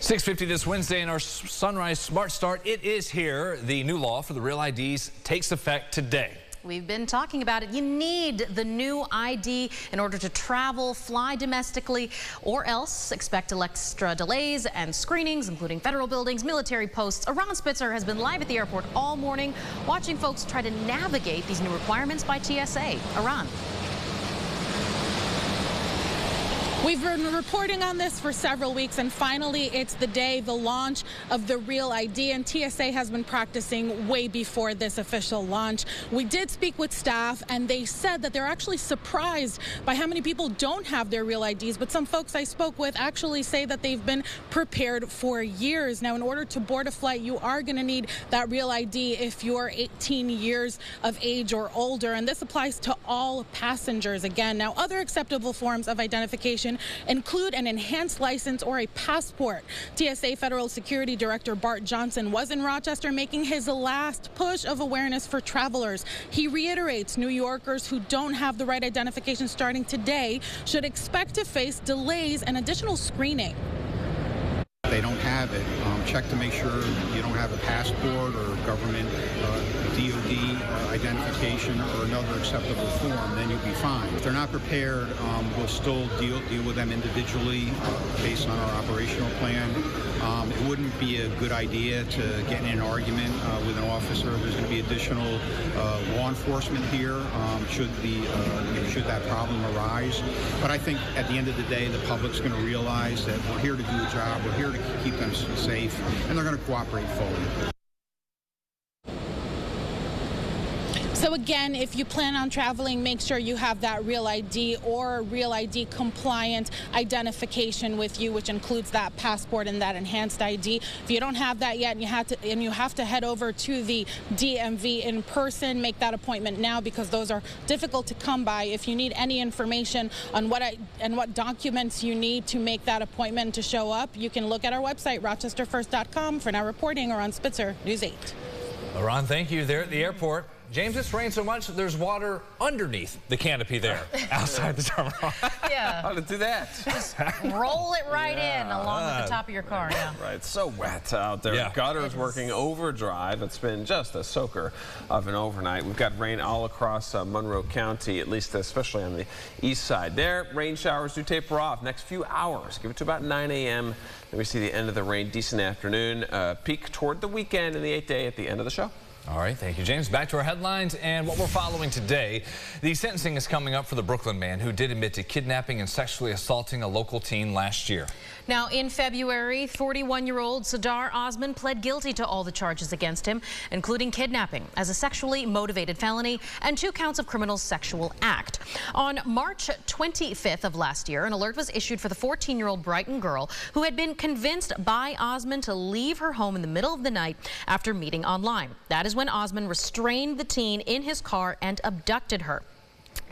6:50 this Wednesday in our Sunrise Smart Start. It is here. The new law for the Real IDs takes effect today. We've been talking about it. You need the new ID in order to travel, fly domestically, or else expect extra delays and screenings, including federal buildings, military posts. Aron Spitzer has been live at the airport all morning, watching folks try to navigate these new requirements by TSA. Aron. We've been reporting on this for several weeks, and finally it's the day, the launch of the Real ID, and TSA has been practicing way before this official launch. We did speak with staff, and they said that they're actually surprised by how many people don't have their Real IDs, but some folks I spoke with actually say that they've been prepared for years. Now, in order to board a flight, you are going to need that Real ID if you're 18 years of age or older, and this applies to all passengers. Again, now other acceptable forms of identification include an enhanced license or a passport. TSA Federal Security Director Bart Johnson was in Rochester making his last push of awareness for travelers. He reiterates New Yorkers who don't have the right identification starting today should expect to face delays and additional screening. They don't have it, check to make sure you don't have a passport or government DOD identification or another acceptable form, then you'll be fine. If they're not prepared, we'll still deal with them individually based on our operational plan. It wouldn't be a good idea to get in an argument with an officer. There's going to be additional law enforcement here should that problem arise. But I think at the end of the day, the public's going to realize that we're here to do a job. We're here to keep them safe, and they're going to cooperate fully. So again, if you plan on traveling, make sure you have that Real ID or Real ID compliant identification with you, which includes that passport and that enhanced ID. If you don't have that yet and you have to head over to the DMV in person, make that appointment now because those are difficult to come by. If you need any information on what documents you need to make that appointment to show up, you can look at our website, rochesterfirst.com. For now reporting, Aron Spitzer, News 8. Aron, thank you. There at the airport. James, it's rained so much there's water underneath the canopy there outside the terminal. Yeah. How to do that? Just roll it right in along with the top of your car. Yeah. Right. It's so wet out there. Yeah. Gutters working overdrive. It's been just a soaker of an overnight. We've got rain all across Monroe County, at least especially on the east side. There, rain showers do taper off next few hours. Give it to about 9 a.m. Then we see the end of the rain. Decent afternoon. Peak toward the weekend and the 8th day at the end of the show. All right, thank you, James. Back to our headlines and what we're following today. The sentencing is coming up for the Brooklyn man who did admit to kidnapping and sexually assaulting a local teen last year. Now, in February, 41-year-old Sadar Osman pled guilty to all the charges against him, including kidnapping as a sexually motivated felony and 2 counts of criminal sexual act. On March 25th of last year, an alert was issued for the 14-year-old Brighton girl who had been convinced by Osman to leave her home in the middle of the night after meeting online. That is when Osman restrained the teen in his car and abducted her.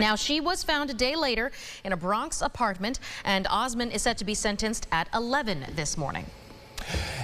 Now, she was found a day later in a Bronx apartment, and Osman is set to be sentenced at 11 this morning.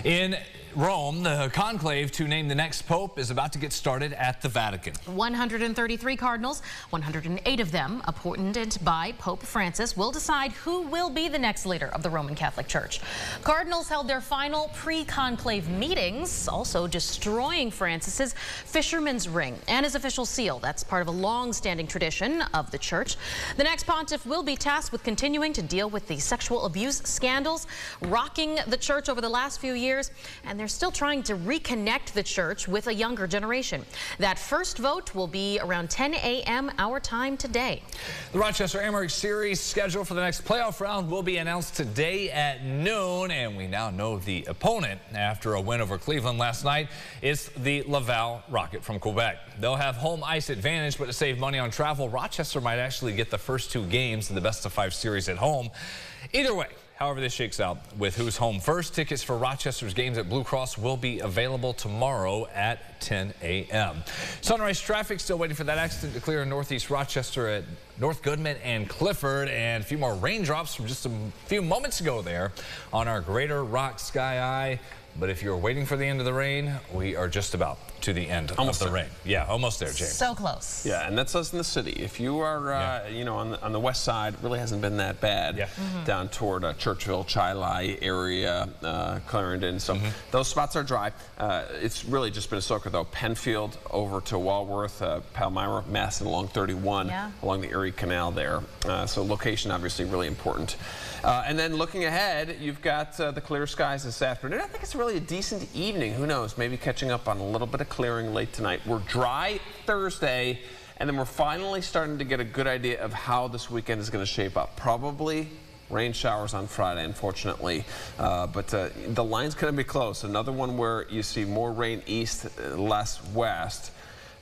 In Rome, the conclave to name the next pope is about to get started at the Vatican. 133 cardinals, 108 of them appointed by Pope Francis, will decide who will be the next leader of the Roman Catholic Church. Cardinals held their final pre-conclave meetings, also destroying Francis's fisherman's ring and his official seal. That's part of a long-standing tradition of the church. The next pontiff will be tasked with continuing to deal with the sexual abuse scandals rocking the church over the last few years, and they're still trying to reconnect the church with a younger generation. That first vote will be around 10 a.m. our time today. The Rochester Amherst Series schedule for the next playoff round will be announced today at noon, and we now know the opponent after a win over Cleveland last night. It's the Laval Rocket from Quebec. They'll have home ice advantage, but to save money on travel, Rochester might actually get the first 2 games in the best-of-5 series at home. Either way, however this shakes out with who's home first, tickets for Rochester's games at Blue Cross will be available tomorrow at 10 a.m. Sunrise traffic still waiting for that accident to clear in northeast Rochester at North Goodman and Clifford, and a few more raindrops from just a few moments ago there on our Greater Rock Sky Eye But if you're waiting for the end of the rain, we are just about to the end of the rain. Yeah, almost there, James. So close. Yeah, and that's us in the city. If you are, you know, on the west side, it really hasn't been that bad. Down toward Churchville, Chilai area, Clarendon. So those spots are dry. It's really just been a soaker, though. Penfield over to Walworth, Palmyra, Masson along 31, along the Erie Canal there. So location, obviously, really important. And then looking ahead, you've got the clear skies this afternoon. I think it's really a decent evening. Who knows? Maybe catching up on a little bit of clearing late tonight. We're dry Thursday, and then we're finally starting to get a good idea of how this weekend is going to shape up. Probably rain showers on Friday, unfortunately. But the line's going to be close. Another one where you see more rain east, less west.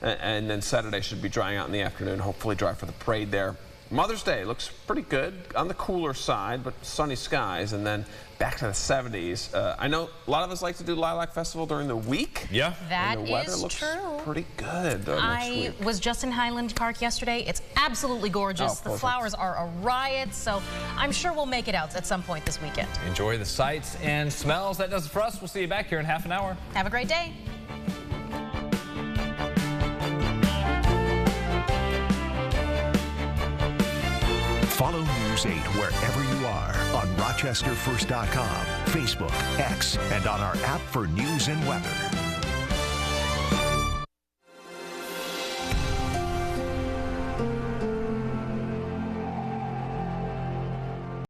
And then Saturday should be drying out in the afternoon. Hopefully dry for the parade there. Mother's Day looks pretty good on the cooler side, but sunny skies, and then back to the 70s. I know a lot of us like to do Lilac Festival during the week. Yeah. That and the weather is looks true. pretty good next I week. was just in Highland Park yesterday. It's absolutely gorgeous. The flowers are a riot, so I'm sure we'll make it out at some point this weekend. Enjoy the sights and smells. That does it for us. We'll see you back here in half an hour. Have a great day. Follow News 8 wherever you are on RochesterFirst.com, Facebook, X, and on our app for news and weather.